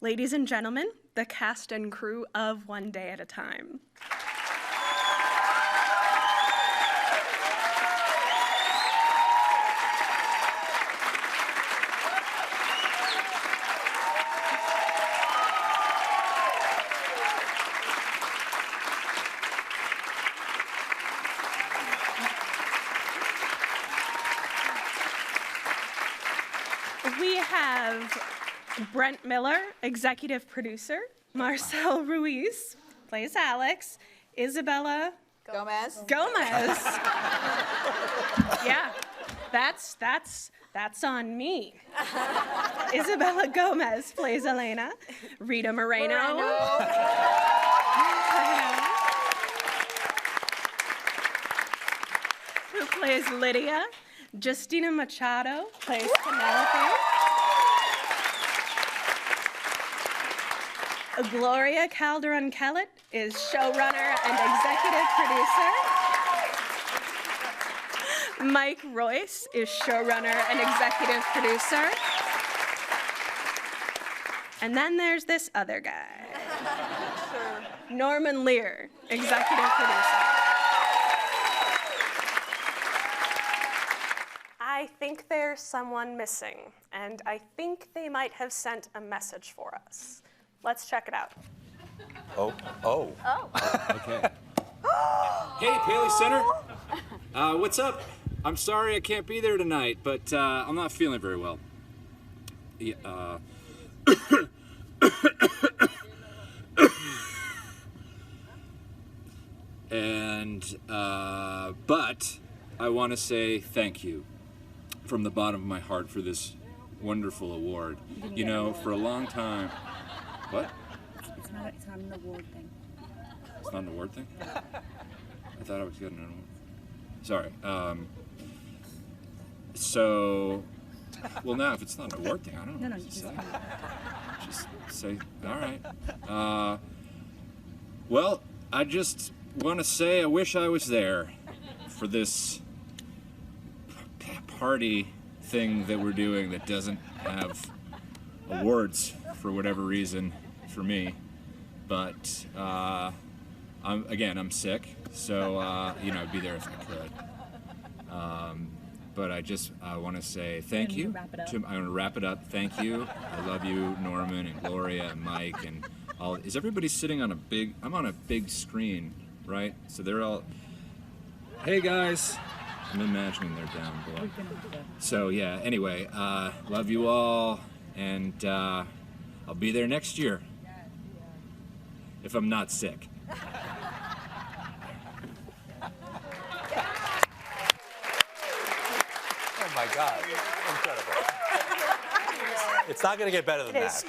Ladies and gentlemen, the cast and crew of One Day at a Time. We have Brent Miller, executive producer. Marcel Ruiz plays Alex. Isabella Gomez. Yeah, that's on me. Isabella Gomez plays Elena. Rita Moreno. Who plays Lydia. Justina Machado plays Penelope. Gloria Calderon-Kellett is showrunner and executive producer. Mike Royce is showrunner and executive producer. And then there's this other guy. Norman Lear, executive producer. I think there's someone missing, and I think they might have sent a message for us. Let's check it out. Oh. Okay. Hey, Paley Center. What's up? I'm sorry I can't be there tonight, but I'm not feeling very well. Yeah, but I want to say thank you from the bottom of my heart for this wonderful award. You know, for a long time. What? It's not an award thing. It's not an award thing? I thought I was getting an award. Sorry. Well, now if it's not an award thing, I don't know. No, what to say. Just say, all right. Well, I just want to say I wish I was there for this party thing that we're doing that doesn't have awards for whatever reason for me, but I'm sick, so I'd be there if I could. But I want to say thank you. I'm going to wrap it up. Thank you. I love you, Norman and Gloria and Mike and all. Is everybody sitting on I'm on a big screen, right? So they're all. Hey guys. I'm imagining they're down below. So yeah, anyway, love you all, and I'll be there next year. If I'm not sick. Oh my God, incredible. It's not going to get better than that.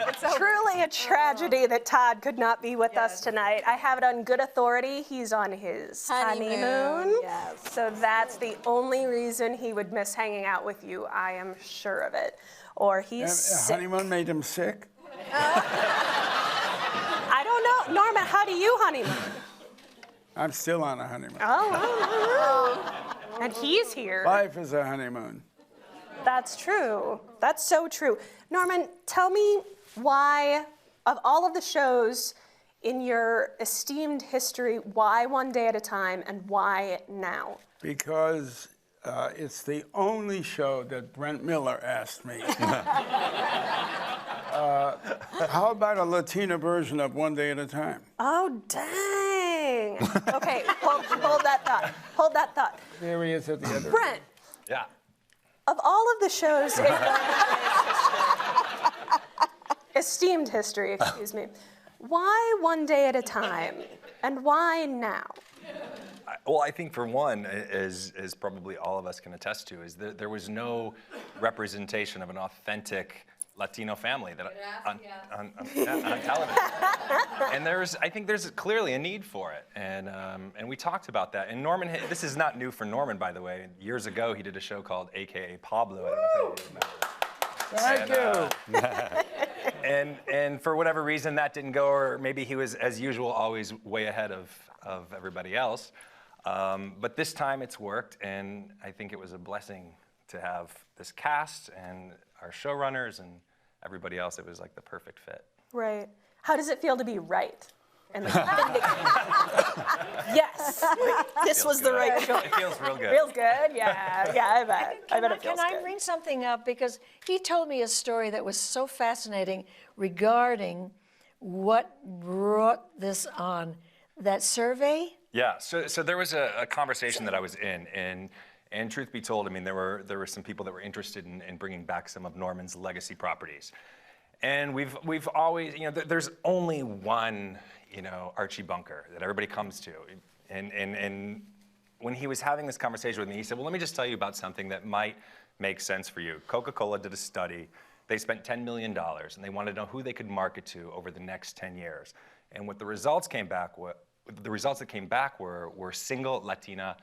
It's truly a tragedy that Todd could not be with us tonight. I have it on good authority. He's on his honeymoon. Yes. So that's the only reason he would miss hanging out with you. I am sure of it. Or he's sick. Honeymoon made him sick? I don't know. Norman, how do you honeymoon? I'm still on a honeymoon. Oh. And he's here. Life is a honeymoon. That's true. That's so true. Norman, tell me why, of all of the shows in your esteemed history, why One Day at a Time and why now? Because it's the only show that Brent Miller asked me. How about a Latina version of One Day at a Time? Oh, dang. Okay, hold that thought. Hold that thought. There he is at the other. Brent. Yeah. Of all of the shows in esteemed history, excuse me, why One Day at a Time and why now? Well, I think for one, as probably all of us can attest to, is there was no representation of an authentic Latino family on television. And I think there's clearly a need for it, and we talked about that. And Norman, this is not new for Norman, by the way. Years ago, he did a show called AKA Pablo. I don't know if you remember. Thank you. And for whatever reason, that didn't go, or maybe he was, as usual, always way ahead of everybody else. But this time it's worked, and I think it was a blessing to have this cast and our showrunners and everybody else, it was like the perfect fit. Right. How does it feel to be right? And like, yes, this was the right choice. It feels real good. Feels good, yeah, I bet. I bet it feels Can I good. bring something up? Because he told me a story that was so fascinating regarding what brought this on. That survey? Yeah, so there was a conversation that I was in, and truth be told, I mean, there were some people that were interested in bringing back some of Norman's legacy properties. And we've always, there's only one, Archie Bunker that everybody comes to. And when he was having this conversation with me, he said, well, let me just tell you about something that might make sense for you. Coca-Cola did a study. They spent $10 million, and they wanted to know who they could market to over the next 10 years. And what the results that came back were single Latina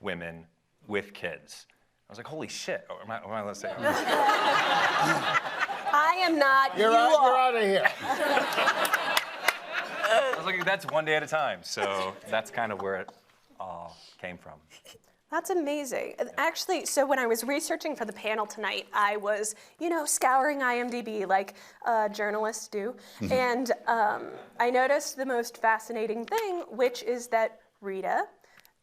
women with kids. I was like, holy shit. Oh, am I allowed to say? I am not, You're out of here. I was like, that's one day at a time. So that's kind of where it all came from. That's amazing. Actually, so when I was researching for the panel tonight, I was, scouring IMDb like journalists do. And I noticed the most fascinating thing, which is that Rita,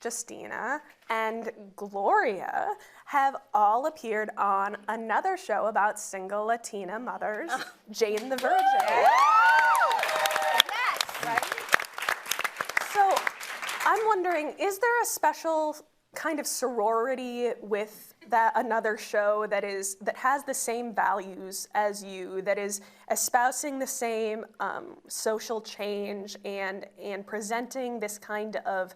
Justina, and Gloria have all appeared on another show about single Latina mothers, Jane the Virgin. Yes! Right? So I'm wondering, is there a special kind of sorority with another show that has the same values as you, that is espousing the same social change and presenting this kind of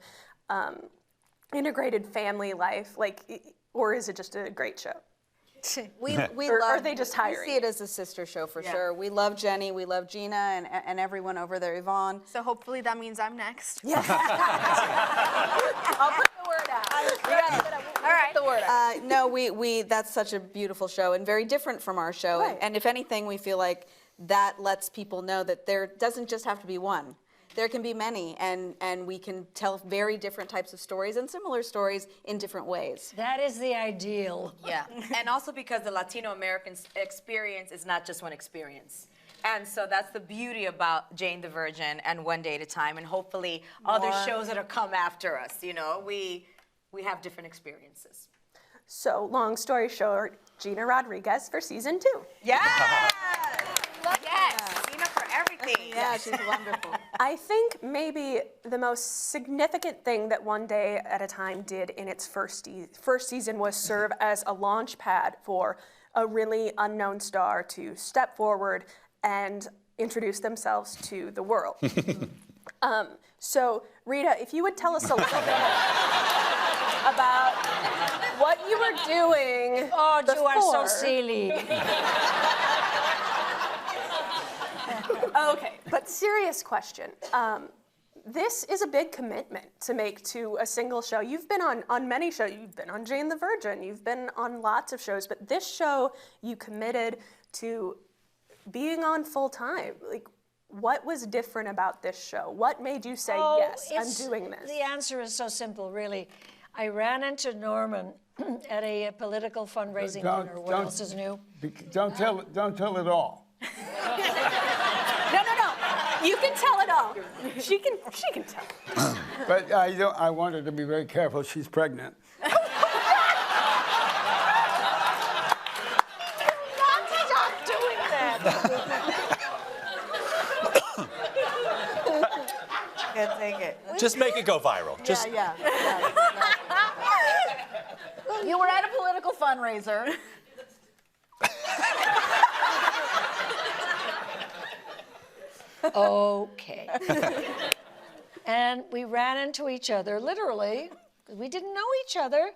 integrated family life, or is it just a great show? We Or love, are they just hiring? We see it as a sister show for sure. We love Jenny, we love Gina, and everyone over there, Yvonne. So hopefully that means I'm next. Yeah. I'll put the word out. All right. The word out. No, we that's such a beautiful show and very different from our show. Right. And if anything, we feel like that lets people know that there doesn't just have to be one. There can be many, and we can tell very different types of stories and similar stories in different ways. That is the ideal. Yeah, and also because the Latino American experience is not just one experience. And so that's the beauty about Jane the Virgin and One Day at a Time, and hopefully other shows that'll come after us. We have different experiences. So, long story short, Gina Rodriguez for season 2. Yes! Yes, Gina for everything. Yeah, she's wonderful. I think maybe the most significant thing that One Day at a Time did in its first season was serve as a launch pad for a really unknown star to step forward and introduce themselves to the world. So, Rita, if you would tell us a little bit about what you were doing Oh, you are so before. silly. Okay, but serious question. This is a big commitment to make to a single show. You've been on many shows. You've been on Jane the Virgin. You've been on lots of shows, but this show you committed to being on full time. What was different about this show? What made you say, yes, I'm doing this? The answer is so simple, really. I ran into Norman at a political fundraising dinner. What else is new? Don't tell it all. No. You can tell it all. She can tell. But I want her to be very careful. She's pregnant. Stop doing that. Can't take it. Just make it go viral. Just Yeah. You were at a political fundraiser. Okay. And we ran into each other, literally, because we didn't know each other.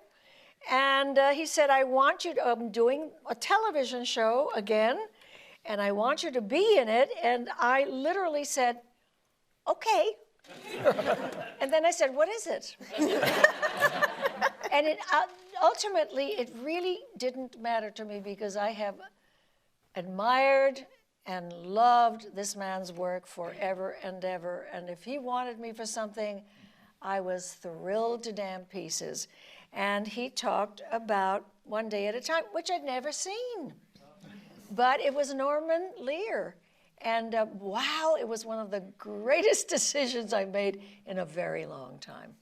And he said, I'm doing a television show again, and I want you to be in it. And I literally said, okay. And then I said, what is it? And ultimately, it really didn't matter to me because I have admired and loved this man's work forever and ever. And if he wanted me for something, I was thrilled to damn pieces. And he talked about One Day at a Time, which I'd never seen But it was Norman Lear. And wow, it was one of the greatest decisions I made in a very long time.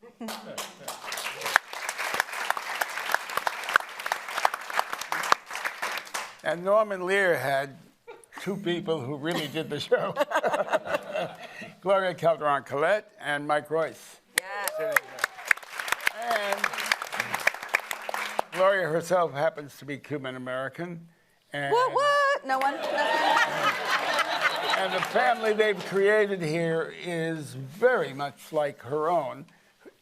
And Norman Lear had two people who really did the show. Gloria Calderon-Collette and Mike Royce. Yeah. And Gloria herself happens to be Cuban-American. And, What? No one? and the family they've created here is very much like her own.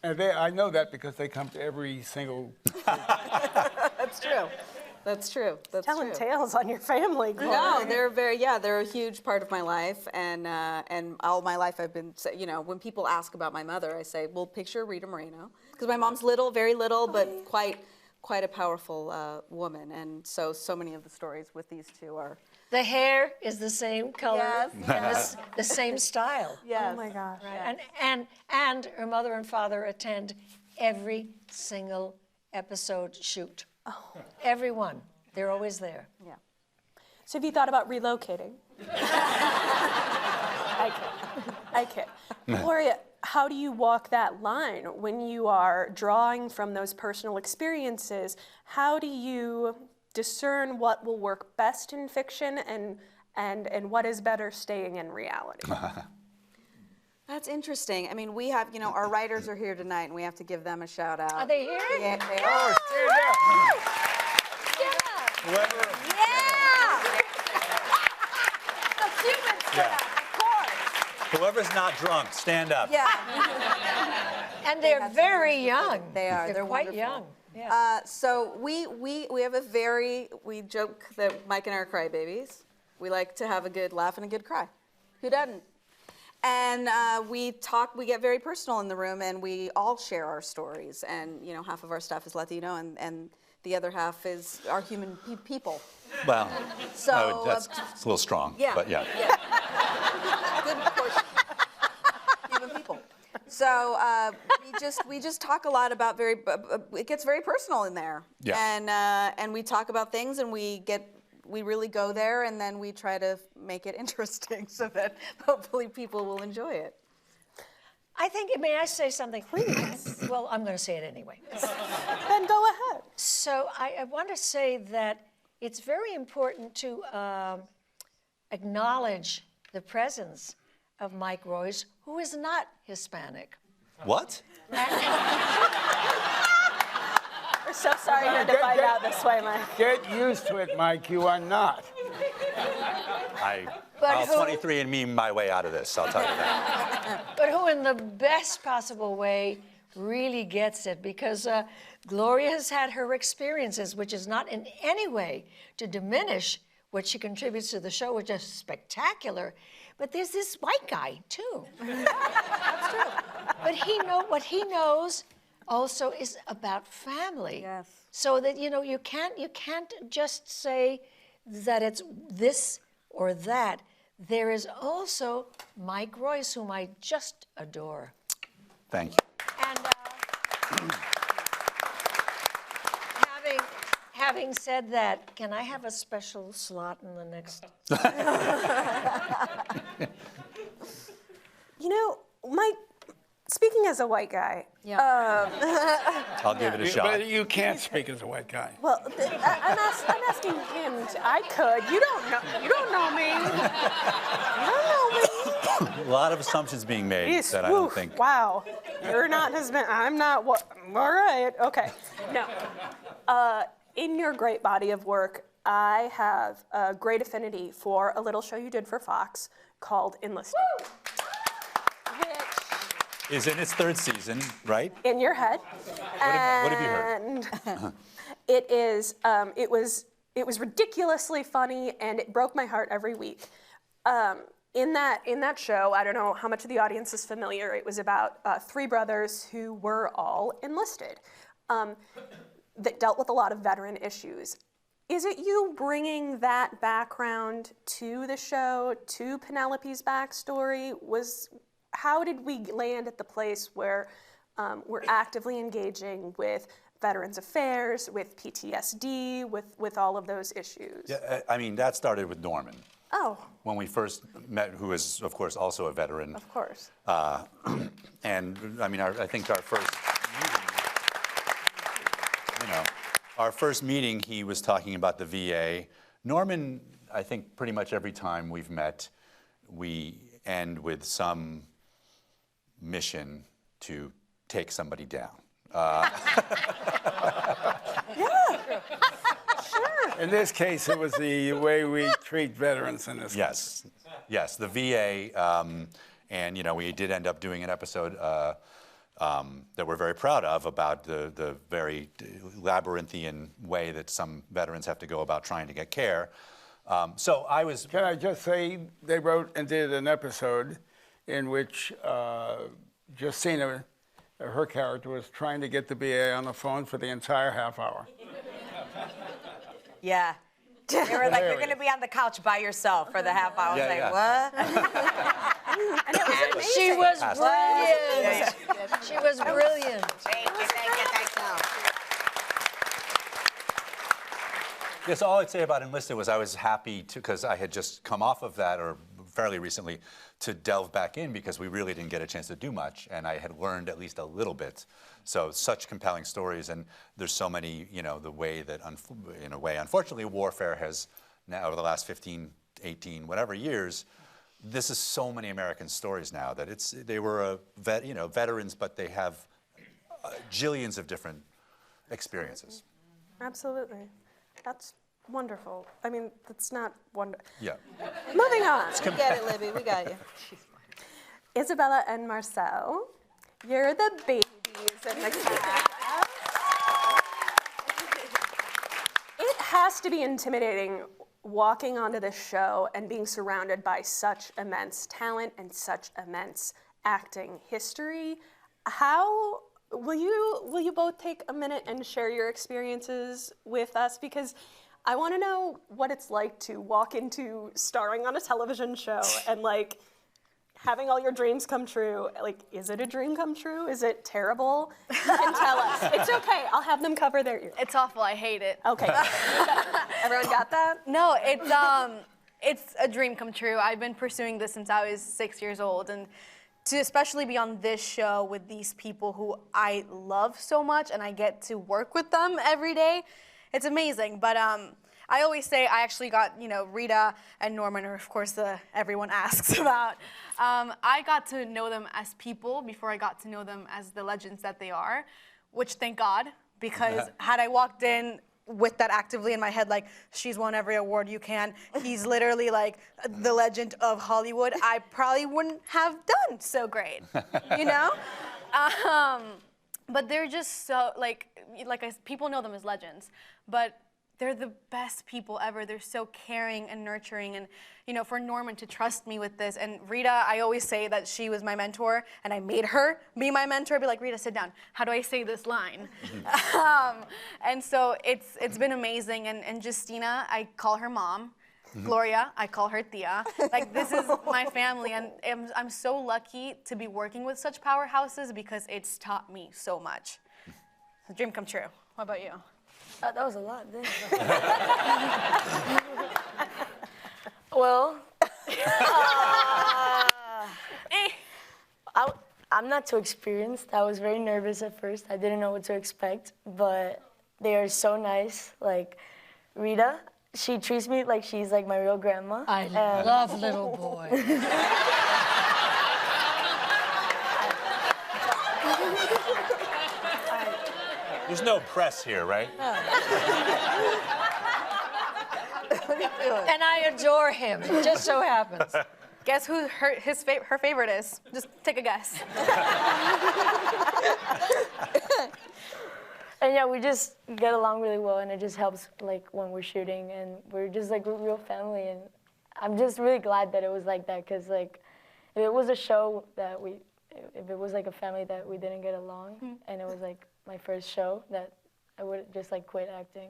And I know that because they come to every single... That's true. That's true. That's Telling true. tales on your family, Gloria. No, they're a huge part of my life, and all my life I've been, you know, when people ask about my mother, I say, well, picture Rita Moreno, because my mom's little, very little, but quite a powerful woman, and so many of the stories with these two are. The hair is the same color Yes. and the same style. Yes. Oh my gosh. Right. And her mother and father attend every single episode shoot. Oh. Everyone. They're always there. Yeah. So have you thought about relocating? I kid. Gloria, how do you walk that line when you are drawing from those personal experiences? How do you discern what will work best in fiction and what is better staying in reality? That's interesting. I mean, we have, you know, our writers are here tonight, and we have to give them a shout out. Are they here? Yeah, they Oh, are. stand up! Whoever... Yeah. Whoever's not drunk, stand up. Yeah. And they're very young. They are. They're quite wonderful. young. Yeah. So we have we joke that Mike and I are crybabies. We like to have a good laugh and a good cry. Who doesn't? And we get very personal in the room, and we all share our stories. And, you know, half of our staff is Latino, and the other half is our human people. Well, So, that's a little strong, yeah. but yeah. Good portion. Human people. So we just talk a lot about it gets very personal in there. Yeah. And we talk about things, and we really go there, and then we try to make it interesting so that hopefully people will enjoy it. I think, may I say something? Please. Well, I'm going to say it anyway. Then go ahead. So I want to say that it's very important to acknowledge the presence of Mike Royce, who is not Hispanic. What? We're so sorry you had to find out this way, Mike. Get used to it, Mike. You are not. I'll 23andMe my way out of this, I'll tell you that. But who in the best possible way really gets it, because Gloria has had her experiences, which is not in any way to diminish what she contributes to the show, which is spectacular. But there's this white guy, too. That's true. But what he knows also is about family. Yes. So that, you know, you can't just say that it's this or that. There is also Mike Royce, whom I just adore. Thank you. And having said that, can I have a special slot in the next? You know, Mike, speaking as a white guy, I'll give it a shot. But you can't speak as a white guy. well, I'm asking him. I could. You don't know me. You don't know me. A lot of assumptions being made Jeez, that I don't think. Wow, you're not husband. I'm not. What? All right. Okay. No. In your great body of work, I have a great affinity for a little show you did for Fox called Enlisted. Which Is in its third season, right? in your head. What have you heard? And it was ridiculously funny, and it broke my heart every week. In that show, I don't know how much of the audience is familiar. It was about three brothers who were all enlisted, that dealt with a lot of veteran issues. Is it you bringing that background to the show, to Penelope's backstory? How did we land at the place where we're actively engaging with Veterans Affairs, with PTSD, with all of those issues? Yeah, I mean, that started with Norman. Oh, When we first met, who is, of course, also a veteran. of course. And I mean, I think our first meeting, our first meeting, he was talking about the VA. Norman, I think pretty much every time we've met, we end with some mission to take somebody down. In this case, it was the way we treat veterans in this Yes, yes, the VA, and we did end up doing an episode that we're very proud of about the very labyrinthian way that some veterans have to go about trying to get care. So I was. Can I just say they wrote and did an episode in which Justina, her character, was trying to get the VA on the phone for the entire half hour. Yeah. They were like, you're going to be on the couch by yourself for the half hour. I was like, what? And it was amazing. She was brilliant. She was brilliant. Thank you. Yes, all I'd say about Enlisted was I was happy to, because I had just come off of that, or fairly recently, to delve back in because we really didn't get a chance to do much, and I had learned at least a little bit. So such compelling stories, and there's so many, the way that, in a way, unfortunately, warfare has now, over the last 15, 18, whatever years, this is so many American stories now that they were veterans, but they have jillions of different experiences. Absolutely. That's wonderful. I mean, that's not wonderful. Yeah. Moving on. We get it, Libby. We got you. Isabella and Marcel, you're the babies in the cast. It has to be intimidating walking onto this show and being surrounded by such immense talent and such immense acting history. How will you both take a minute and share your experiences with us? Because I want to know what it's like to walk into starring on a television show and having all your dreams come true. Is it a dream come true? Is it terrible? You can tell us. It's okay. I'll have them cover their ears. It's awful. I hate it. Okay. Everyone got that? No, it's a dream come true. I've been pursuing this since I was 6 years old, and to especially be on this show with these people who I love so much, and I get to work with them every day, it's amazing. But I always say I actually got, Rita and Norman, or of course everyone asks about. I got to know them as people before I got to know them as the legends that they are, which thank God, because had I walked in with that actively in my head, she's won every award you can, he's literally the legend of Hollywood, I probably wouldn't have done so great, But they're just so, people know them as legends, but they're the best people ever. They're so caring and nurturing, and for Norman to trust me with this, and Rita, I always say that she was my mentor, and I made her be my mentor. I'd be like, Rita, sit down. How do I say this line? And so it's been amazing, and Justina, I call her mom. Gloria, I call her Tia. This is my family, and I'm so lucky to be working with such powerhouses because it's taught me so much. A dream come true. What about you? That was a lot, didn't it? Well, I'm not too experienced. I was very nervous at first. I didn't know what to expect, but they are so nice. Rita, she treats me like she's my real grandma. I love little boys. There's no press here, right? And I adore him. It just so happens. Guess who her favorite is? Just take a guess. And yeah, we just get along really well, and it just helps when we're shooting, and we're just a real family. And I'm just really glad that it was like that, because if it was a show that if it was a family that we didn't get along, and it was my first show, that I would just quit acting.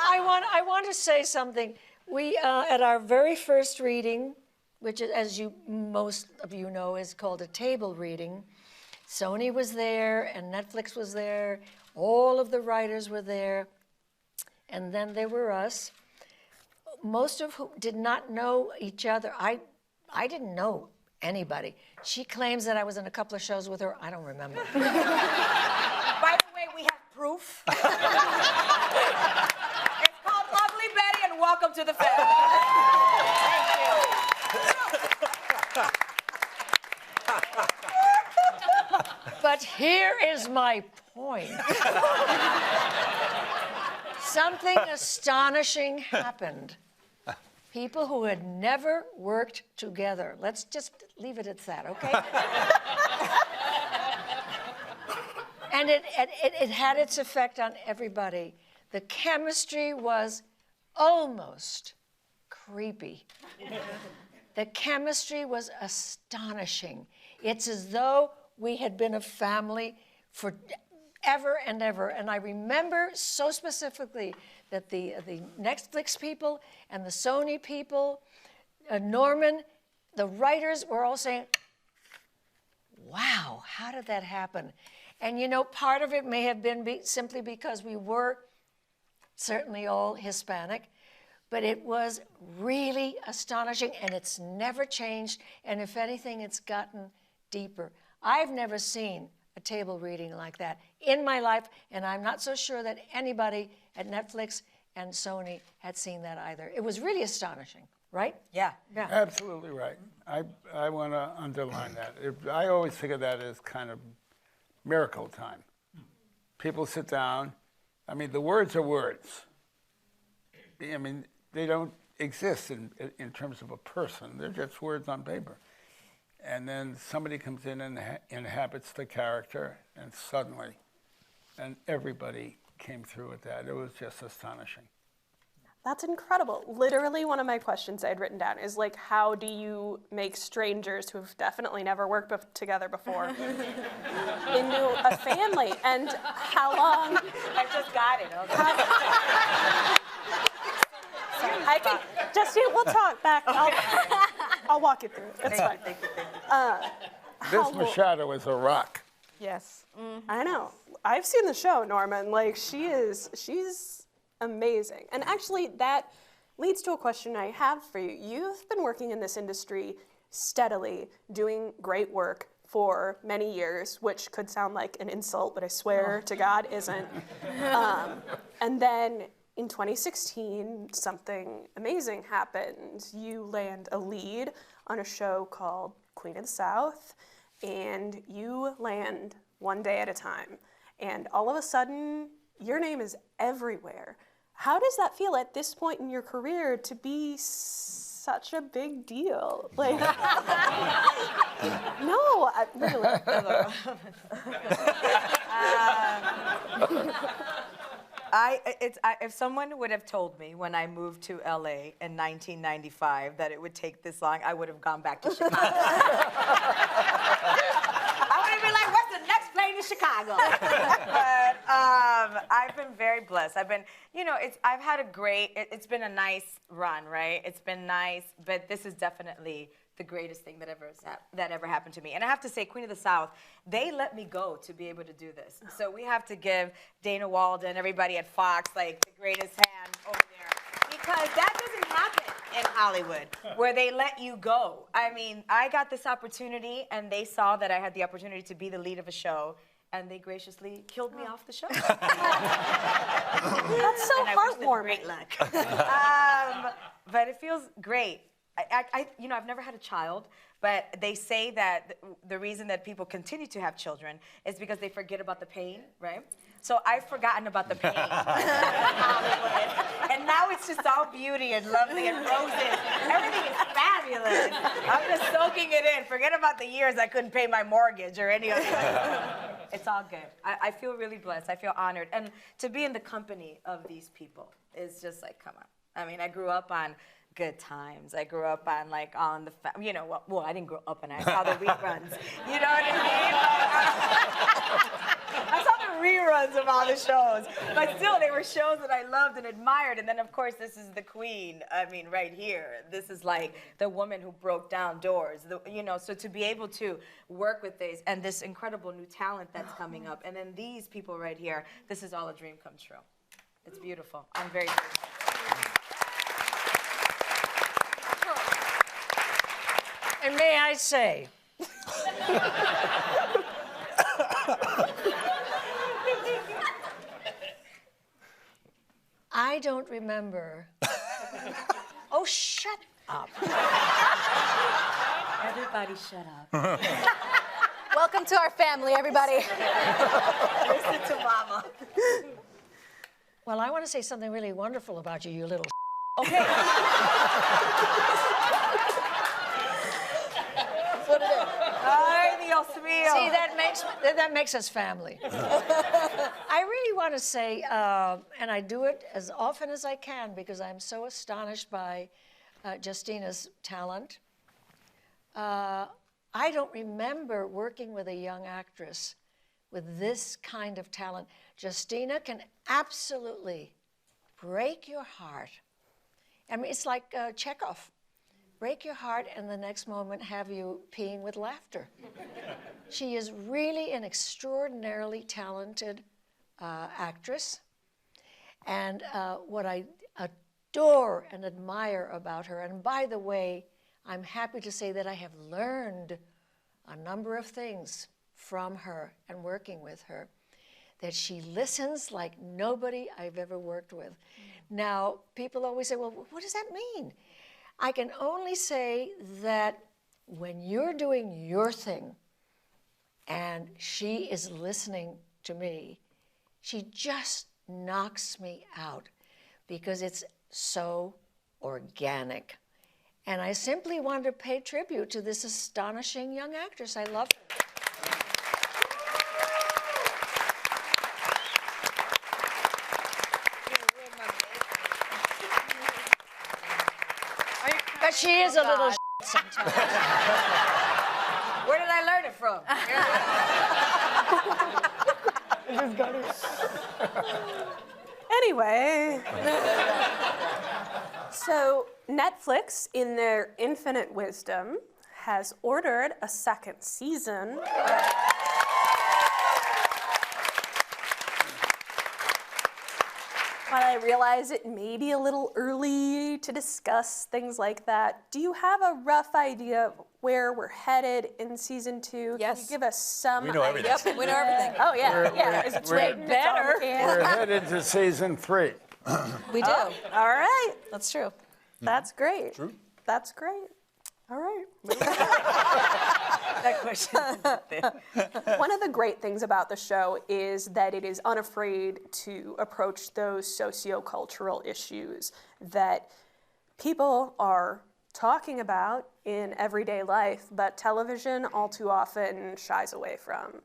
I want to say something. We at our very first reading, which is, as most of you know, is called a table reading. Sony was there, and Netflix was there. All of the writers were there. And then there were us, most of whom did not know each other. I didn't know anybody. She claims that I was in a couple of shows with her. I don't remember. By the way, we have proof. It's called Ugly Betty, and welcome to the family. But here is my point. Something astonishing happened. People who had never worked together. Let's just leave it at that, okay? And it had its effect on everybody. The chemistry was almost creepy. The chemistry was astonishing. It's as though we had been a family for ever and ever. And I remember so specifically that the Netflix people and the Sony people, Norman, the writers were all saying, wow, how did that happen? And you know, part of it may have been simply because we were certainly all Hispanic, but it was really astonishing, and it's never changed. And if anything, it's gotten deeper. I've never seen a table reading like that in my life, and I'm not so sure that anybody at Netflix and Sony had seen that either. It was really astonishing, right? Yeah. Absolutely right. I want to underline that. I always think of that as kind of miracle time. People sit down. I mean, the words are words. I mean, they don't exist in terms of a person. They're just words on paper. And then somebody comes in and inhabits the character, and suddenly, and everybody came through with that. It was just astonishing. That's incredible. Literally, one of my questions I had written down is like, how do you make strangers who have definitely never worked together before into a family? And how long? I just got it. I can, Justine, we'll talk back. I'll walk you through it. It's fine. Thank you. This Machado is a rock. Yes. I know. I've seen the show, Norman. Like, she's amazing. And actually, that leads to a question I have for you. You've been working in this industry steadily, doing great work for many years, which could sound like an insult, but I swear to God isn't. And then in 2016, something amazing happened. You land a lead on a show called Queen of the South, and you land one day at a time. And all of a sudden, your name is everywhere. How does that feel at this point in your career to be such a big deal? Like, no, really. If someone would have told me when I moved to LA in 1995 that it would take this long, I would have gone back to Chicago. I would have been like, what's the next plane to Chicago? But I've been very blessed. I've been, I've had it's been a nice run, right? It's been nice, but this is definitely the greatest thing that ever happened to me. And I have to say, Queen of the South, they let me go to be able to do this. So we have to give Dana Walden, everybody at Fox, like the greatest hand over there. Because that doesn't happen in Hollywood, where they let you go. I mean, I got this opportunity, and they saw that I had the opportunity to be the lead of a show, and they graciously killed me off the show. That's so heartwarming. Great luck. But it feels great. I've never had a child, but they say that the reason that people continue to have children is because they forget about the pain, right? So I've forgotten about the pain in Hollywood, and now it's just all beauty and lovely and roses. Everything is fabulous. I'm just soaking it in. Forget about the years I couldn't pay my mortgage or any other thing. It's all good. I feel really blessed. I feel honored. And to be in the company of these people is just like, come on. I mean, I grew up on Good Times. I grew up on I didn't grow up on it. I saw the reruns. You know what I mean? I saw the reruns. runs of all the shows. But still, they were shows that I loved and admired. And then, of course, this is the queen. I mean, right here. This is like the woman who broke down doors. So to be able to work with this and this incredible new talent that's coming up, and then these people right here, this is all a dream come true. It's beautiful. I'm very grateful. And may I say, I don't remember. Oh, shut up. Everybody shut up. Welcome to our family, everybody. Listen to Mama. Well, I want to say something really wonderful about you, you little Okay. That's what it is. Ay, Dios mío. See, that makes us family. I really want to say, and I do it as often as I can because I'm so astonished by Justina's talent. I don't remember working with a young actress with this kind of talent. Justina can absolutely break your heart. I mean, it's like Chekhov. Break your heart and the next moment have you peeing with laughter. She is really an extraordinarily talented actress. And what I adore and admire about her, and by the way, I'm happy to say that I have learned a number of things from her and working with her, that she listens like nobody I've ever worked with. Now, people always say, well, what does that mean? I can only say that when you're doing your thing and she is listening to me, she just knocks me out because it's so organic. And I simply want to pay tribute to this astonishing young actress. I love her. But she is a little sometimes. Where did I learn it from? Anyway, so Netflix, in their infinite wisdom, has ordered a second season. But I realize it may be a little early to discuss things like that. Do you have a rough idea of where we're headed in season 2? Yes. Can you give us some We know everything. Yep, we know everything. Oh, yeah. Is it written? It's on the can. We're headed to season 3. We do. All right. That's true. That's great. True. That's great. All right. That question. One of the great things about the show is that it is unafraid to approach those sociocultural issues that people are talking about in everyday life, but television all too often shies away from.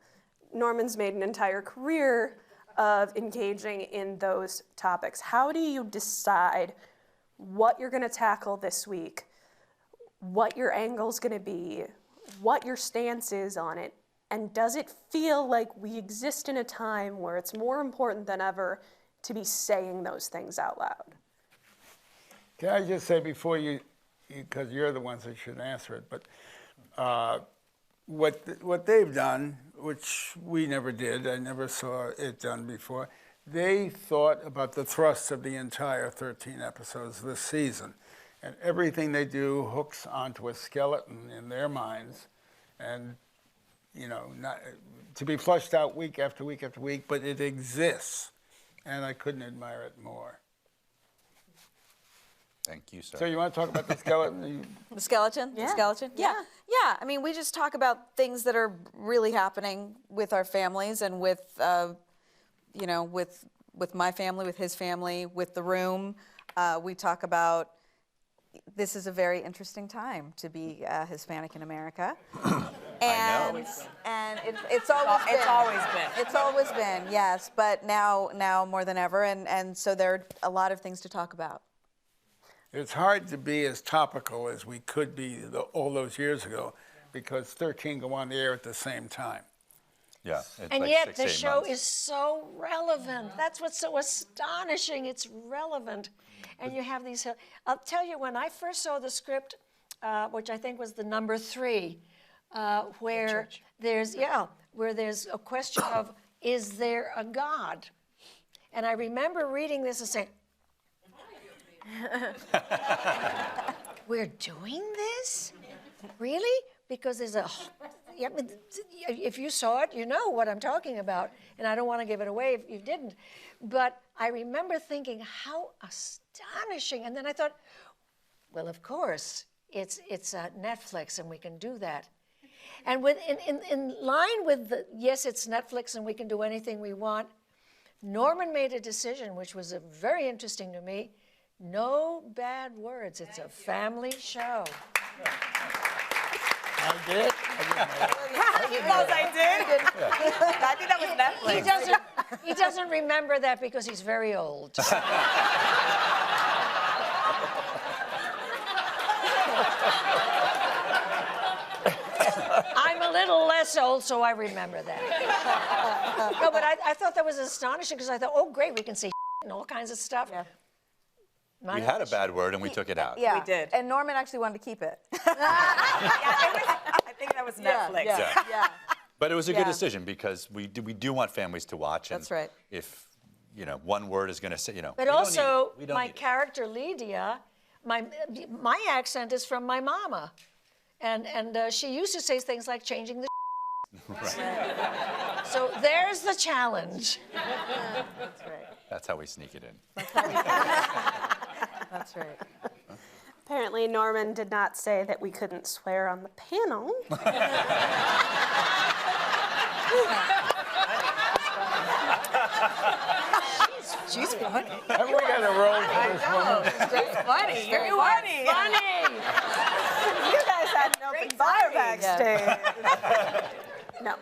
Norman's made an entire career of engaging in those topics. How do you decide what you're going to tackle this week, what your angle's going to be, what your stance is on it, and does it feel like we exist in a time where it's more important than ever to be saying those things out loud? Can I just say before you because you're the ones that should answer it, but what they've done, which we never did, I never saw it done before, they thought about the thrust of the entire 13 episodes this season. And everything they do hooks onto a skeleton in their minds, and not to be flushed out week after week after week, but it exists, and I couldn't admire it more. Thank you, sir. So you want to talk about the skeleton? The skeleton? Yeah. The skeleton? Yeah. Yeah. I mean, we just talk about things that are really happening with our families and with, with my family, with his family, with the room. We talk about this is a very interesting time to be Hispanic in America. And it's always been. It's always been. It's always been, yes. But now more than ever. And so there are a lot of things to talk about. It's hard to be as topical as we could be all those years ago because 13 go on the air at the same time. Yeah. It's And like yet 6 the to 8 show months. is so relevant. That's what's so astonishing. It's relevant. And you have these, I'll tell you, when I first saw the script, which I think was the number 3, where there's a question of, is there a God? And I remember reading this and saying, we're doing this? Really? Because there's if you saw it, you know what I'm talking about. And I don't want to give it away if you didn't. But I remember thinking, how astonishing. And then I thought, well, of course, it's Netflix and we can do that. And in line with the, yes, it's Netflix and we can do anything we want, Norman made a decision, which was very interesting to me. No bad words. It's a family show. I did. He knows I did. I think that was Netflix. He doesn't remember that because he's very old. I'm a little less old, so I remember that. No, but I thought that was astonishing because I thought, oh, great, we can say and all kinds of stuff. Yeah. We had a bad word and we took it out. Yeah, We did. And Norman actually wanted to keep it. I think that was Netflix. Yeah. But it was a good Yeah. decision because we do want families to watch. And That's right. If, one word is going to say, But also, my character, Lydia, my accent is from my mama. And she used to say things like changing the Right. So there's the challenge. That's right. That's how we sneak it in. That's right. Apparently, Norman did not say that we couldn't swear on the panel. She's funny. Have we got a roll for this one? She's funny. You're funny. Funny. You guys had an open bar backstage. No.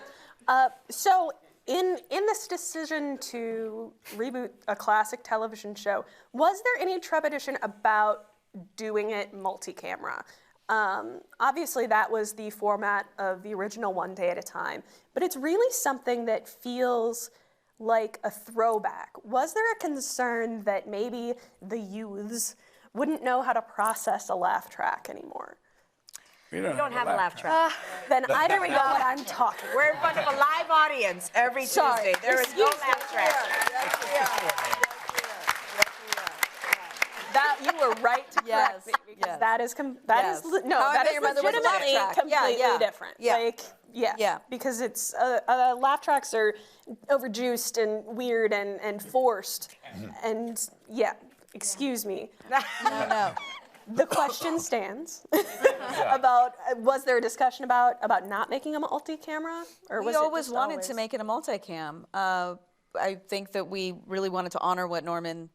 So in this decision to reboot a classic television show, was there any trepidation about doing it multi-camera? Obviously, that was the format of the original One Day at a Time, but it's really something that feels like a throwback. Was there a concern that maybe the youths wouldn't know how to process a laugh track anymore? We don't have a laugh track. Then I don't know what I'm talking about. We're in front of a live audience every Tuesday. There is no laugh track. That you were right to correct me because that is legitimately completely different. Yeah. Because it's laugh tracks are overjuiced and weird and forced, and excuse me. No. The question stands about was there a discussion about not making a multi-camera, or was We it always just wanted to make it a multicam. I think that we really wanted to honor what Norman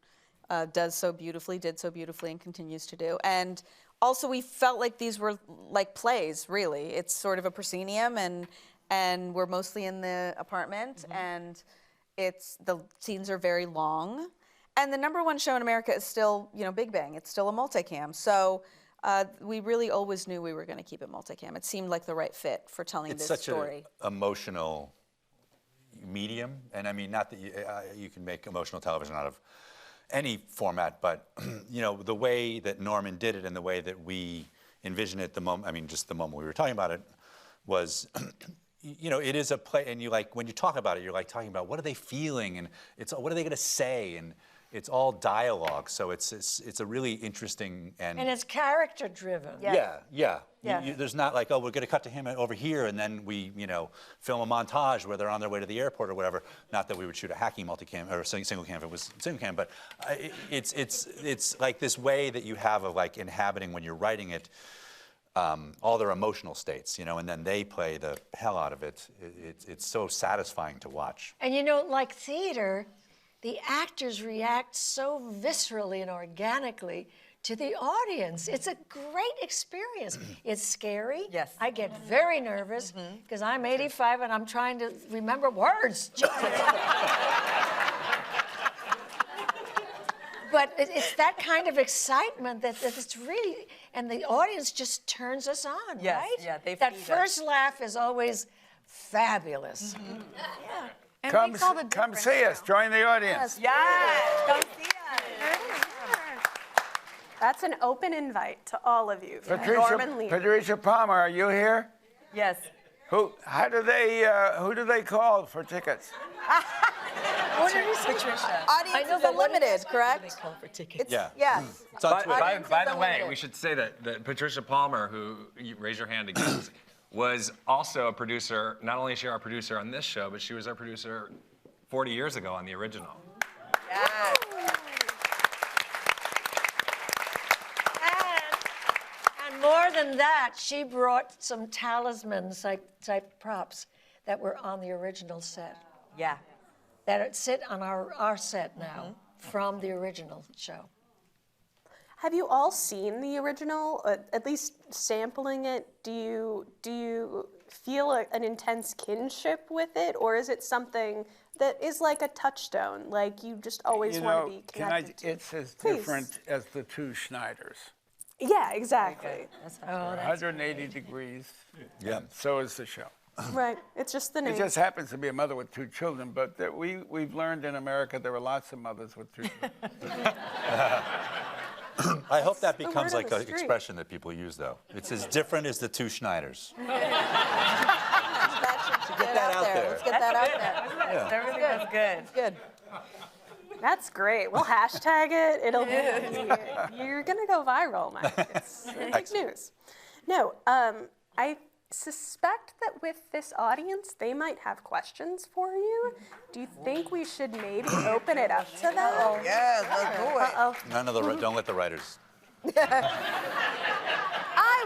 did so beautifully, and continues to do. And also, we felt like these were like plays. Really, it's sort of a proscenium, and we're mostly in the apartment, and the scenes are very long. And the #1 show in America is still, Big Bang. It's still a multicam. So we really always knew we were going to keep it multicam. It seemed like the right fit for telling this story. It's such an emotional medium, and I mean, not that you can make emotional television out of any format, but the way that Norman did it and the way that we envisioned it, just the moment we were talking about it, was. It is a play, and when you talk about it, you're like talking about what are they feeling, and what are they going to say, and it's all dialogue. So it's a really interesting and it's character driven. Yeah. There's not like, oh, we're going to cut to him over here, and then we film a montage where they're on their way to the airport or whatever. Not that we would shoot a hacking multicam or a single cam if it was single cam, but it's like this way that you have of like inhabiting when you're writing it. All their emotional states, and then they play the hell out of it. It's so satisfying to watch. And like theater, the actors react so viscerally and organically to the audience. It's a great experience. It's scary. Yes. I get very nervous because I'm 85 and I'm trying to remember words. But it's that kind of excitement that it's really, and the audience just turns us on, Yes, right? yeah, they That feed us. first laugh is always fabulous. And Come, makes all the come difference see us. now. Join the audience. Yes, come see us. That's an open invite to all of you. Norman Lee. Patricia Palmer, are you here? Yes. Who do they call for tickets? What did you say, Patricia? Audiences are limited, correct? Yeah. Yes. It's on Twitter. By the way, we should say that Patricia Palmer, who you raise your hand again, was also a producer. Not only is she our producer on this show, but she was our producer 40 years ago on the original. Yes. And more than that, she brought some talismans type props that were on the original set. Yeah. That sit on our set now from the original show. Have you all seen the original? At least sampling it. Do you feel an intense kinship with it, or is it something that is like a touchstone, like you just always want to be connected to? It's as different as the two Schneiders. Yeah, exactly. 180 degrees. Yeah. So is the show. Right. It's just the name. It just happens to be a mother with two children, but we've learned in America there are lots of mothers with two children. I hope that the becomes word on like the an street. expression that people use, though. It's as different as the two Schneiders. Get that out there. Let's get that out there. That really was good. Good. That's great. We'll hashtag it. It'll be. You're gonna go viral, Mike. It's big news. No, I suspect that with this audience, they might have questions for you. Do you think we should maybe open it up to them? Yes, let's do it. Don't let the writers. I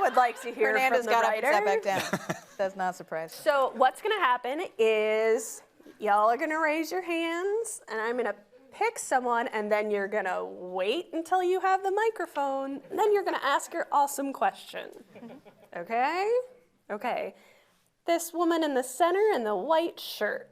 would like to hear Fernandez from the got up and sat writers. back down. That's not surprising. So what's gonna happen is y'all are gonna raise your hands, and I'm gonna pick someone, and then you're gonna wait until you have the microphone, and then you're gonna ask your awesome question. Okay? Okay. This woman in the center in the white shirt.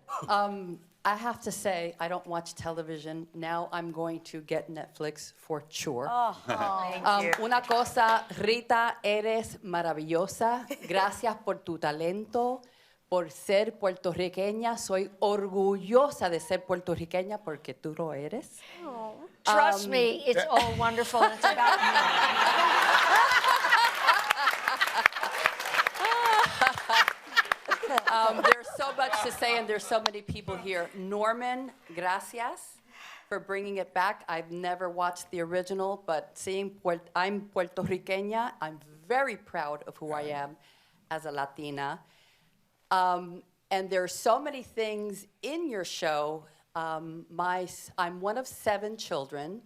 I have to say, I don't watch television. Now I'm going to get Netflix for sure. Thank you. Una cosa, Rita, eres maravillosa. Gracias por tu talento, por ser puertorriqueña. Soy orgullosa de ser puertorriqueña porque tú lo eres. Trust me, it's all wonderful. It's about me. There's so much to say, and there's so many people here. Norman, gracias for bringing it back. I've never watched the original, but I'm Puerto Riqueña. I'm very proud of who I am as a Latina. And there's so many things in your show. I'm one of 7 children.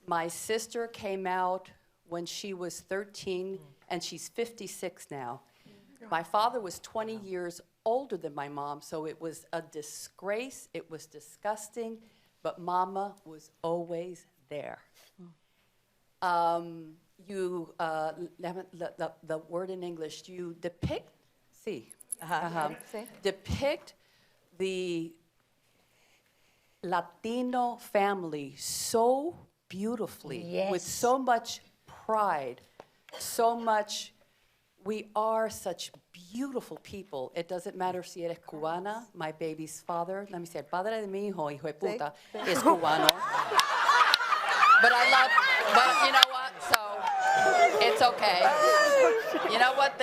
My sister came out when she was 13, and she's 56 now. My father was 20 years older than my mom, so it was a disgrace. It was disgusting, but Mama was always there. The word in English, you depict, depict the Latino family so beautifully, with so much pride, so much. We are such beautiful people. It doesn't matter si eres cubana. My baby's father, let me say, el padre de mi hijo, hijo de puta, is cubano. But you know what? So it's okay. You know what?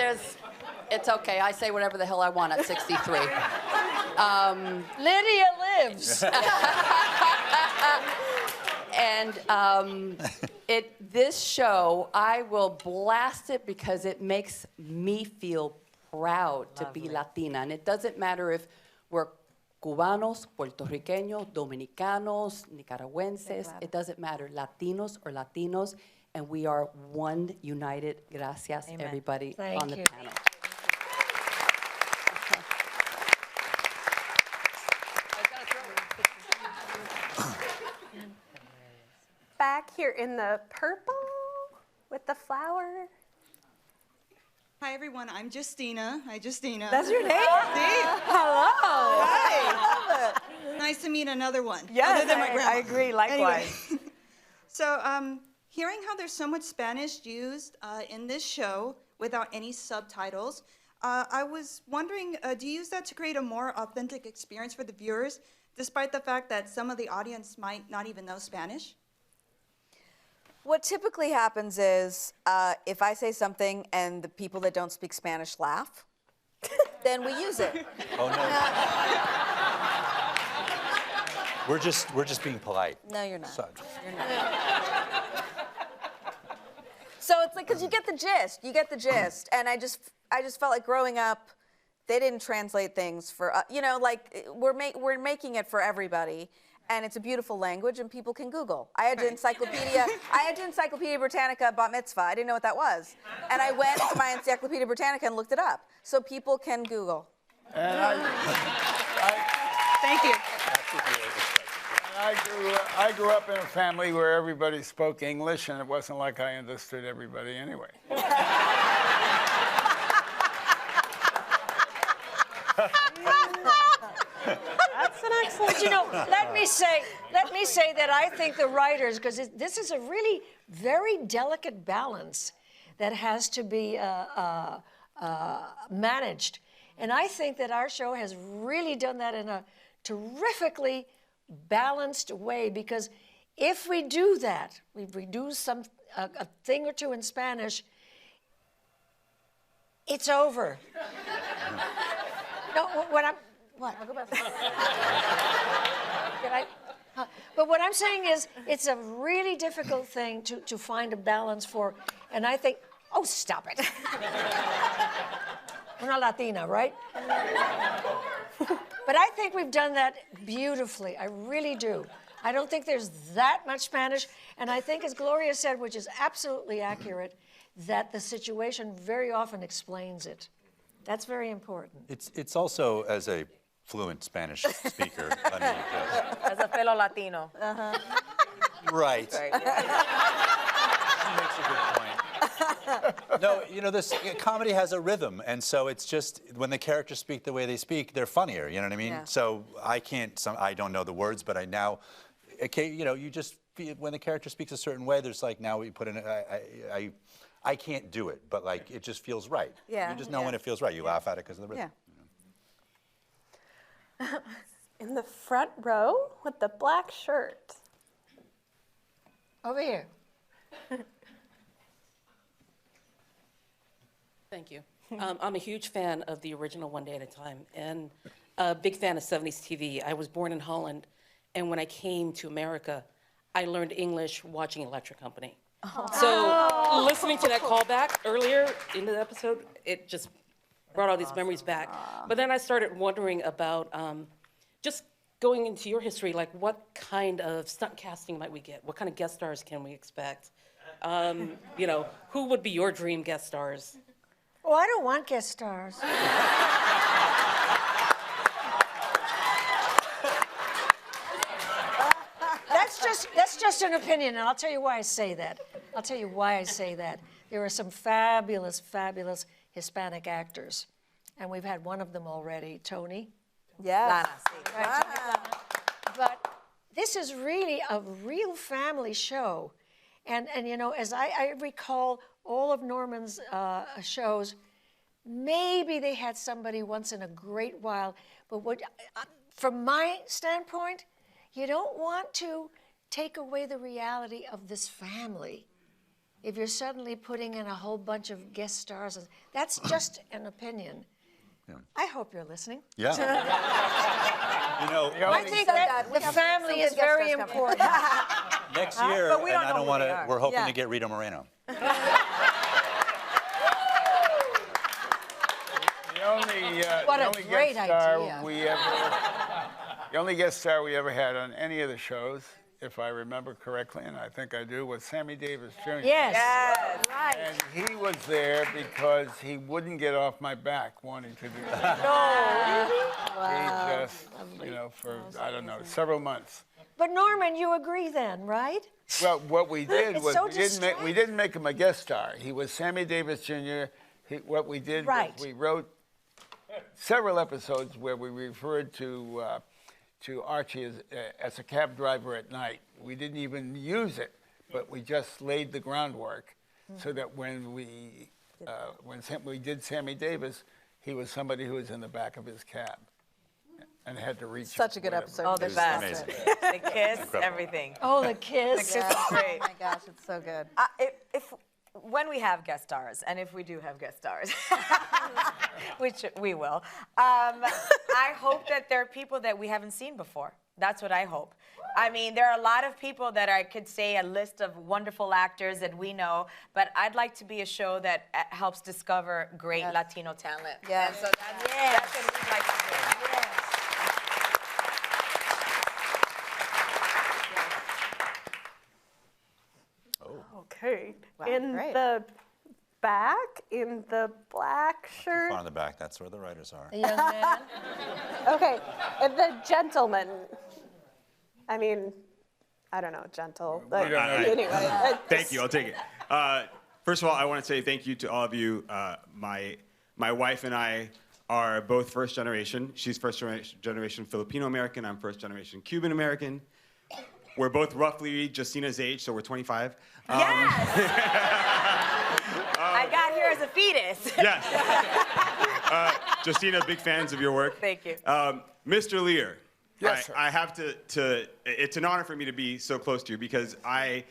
It's okay. I say whatever the hell I want at 63. Lydia lives. And this show, I will blast it because it makes me feel proud to be Latina. And it doesn't matter if we're Cubanos, Puerto Ricanos, Dominicanos, Nicaragüenses. It doesn't matter, Latinos or Latinos. And we are one united. Gracias, everybody on the panel. Back here in the purple with the flower. Hi, everyone. I'm Justina. Hi, Justina. That's your name? Hello. Hi. Nice to meet another one. Yes, other than my grandma. I agree. Likewise. Anyway. So, hearing how there's so much Spanish used in this show without any subtitles, I was wondering, do you use that to create a more authentic experience for the viewers, despite the fact that some of the audience might not even know Spanish? What typically happens is if I say something and the people that don't speak Spanish laugh, then we use it. Oh, no. We're just being polite. No, you're not. So- You're not. So it's like, because you get the gist. You get the gist. And I just felt like growing up, they didn't translate things for, like we're making it for everybody. And it's a beautiful language, and people can Google. I had to Encyclopedia Britannica bat mitzvah. I didn't know what that was. And I went to my Encyclopedia Britannica and looked it up. So people can Google. And Thank you. I grew up in a family where everybody spoke English, and it wasn't like I understood everybody anyway. That's an excellent. But you know, let me say that I think the writers, because this is a really very delicate balance that has to be managed, and I think that our show has really done that in a terrifically balanced way. Because if we do that, we do a thing or two in Spanish, it's over. No, what? I'll go back. But what I'm saying is, it's a really difficult thing to find a balance for, and I think, oh, stop it. We're not Latina, right? But I think we've done that beautifully. I really do. I don't think there's that much Spanish, and I think, as Gloria said, which is absolutely accurate, that the situation very often explains it. That's very important. It's also, as a fluent Spanish speaker, let me just... As a fellow Latino. Right. She makes a good point. No, this comedy has a rhythm, and so it's just when the characters speak the way they speak, they're funnier. You know what I mean? Yeah. So I don't know the words, but you just feel, when the character speaks a certain way, there's like now we put in. I can't do it, but like it just feels right. Yeah. You just know when it feels right. You laugh at it because of the rhythm. Yeah. In the front row with the black shirt. Over here. Thank you. I'm a huge fan of the original One Day at a Time, and a big fan of 70s TV. I was born in Holland, and when I came to America, I learned English watching Electric Company. So listening to that callback earlier in the episode, it just brought all these memories back. But then I started wondering about just going into your history, like what kind of stunt casting might we get? What kind of guest stars can we expect? Who would be your dream guest stars? Oh, I don't want guest stars. That's just an opinion, and I'll tell you why I say that. There are some fabulous, fabulous Hispanic actors, and we've had one of them already, Tony. Yes. Right, but this is really a real family show. And as I recall all of Norman's shows, maybe they had somebody once in a great while, but from my standpoint, you don't want to take away the reality of this family if you're suddenly putting in a whole bunch of guest stars. That's just an opinion. Yeah. I hope you're listening. Yeah. I think that the family is very important. Next year, but we don't and I know don't who want they to. are. We're hoping to get Rita Moreno. The only guest star we ever had on any of the shows, if I remember correctly, and I think I do, was Sammy Davis Jr. Yes. Right. And he was there because he wouldn't get off my back wanting to do that. No, really? He just, for, I don't know, several months. But Norman, you agree then, right? Well, what we did It's was so we didn't make him a guest star. He was Sammy Davis Jr. What we did was we wrote several episodes where we referred to Archie as a cab driver at night. We didn't even use it, but we just laid the groundwork so that when we did Sammy Davis, he was somebody who was in the back of his cab and had to reach. Such a good episode. Oh, the best. The kiss, everything. Oh, the kiss. The kiss is great. Oh my gosh, it's so good. When we have guest stars, and if we do have guest stars, which we will, I hope that there are people that we haven't seen before. That's what I hope. I mean, there are a lot of people that I could say a list of wonderful actors that we know, but I'd like to be a show that helps discover great Latino talent. Yes. And so that's what we'd like to do. Yes. Okay. Wow, In great. the back, in the black shirt. Far in the back, that's where the writers are. The young man. Okay, and the gentleman. I mean, I don't know, gentle. But don't know. anyway. Thank you. I'll take it. First of all, I want to say thank you to all of you. My wife and I are both first generation. She's first generation Filipino American. I'm first generation Cuban American. We're both roughly Justina's age, so we're 25. Yes! I got here as a fetus. Yes. Justina, big fans of your work. Thank you. Mr. Lear, Yes, sir. I have to, it's an honor for me to be so close to you because I